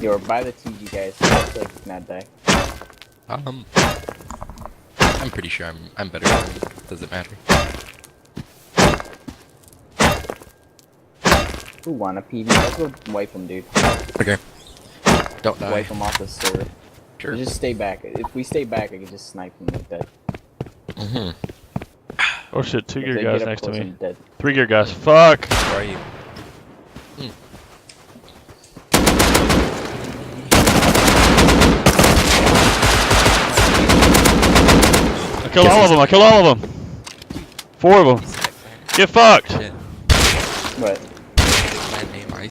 You're by the TG guys. So like not die. I'm pretty sure I'm better than him. Doesn't matter. Who won a PD? Let's go wipe him, dude. Okay. Don't die. Wipe him off the server. Sure. Just stay back. If we stay back, I can just snipe him like that. Mm-hmm. Oh shit, 2 If gear they guys get up next to close, me. I'm dead. 3 gear guys. Fuck! Where are you? I killed all of them. I killed all of them. 4 of them. Get fucked. Shit. What?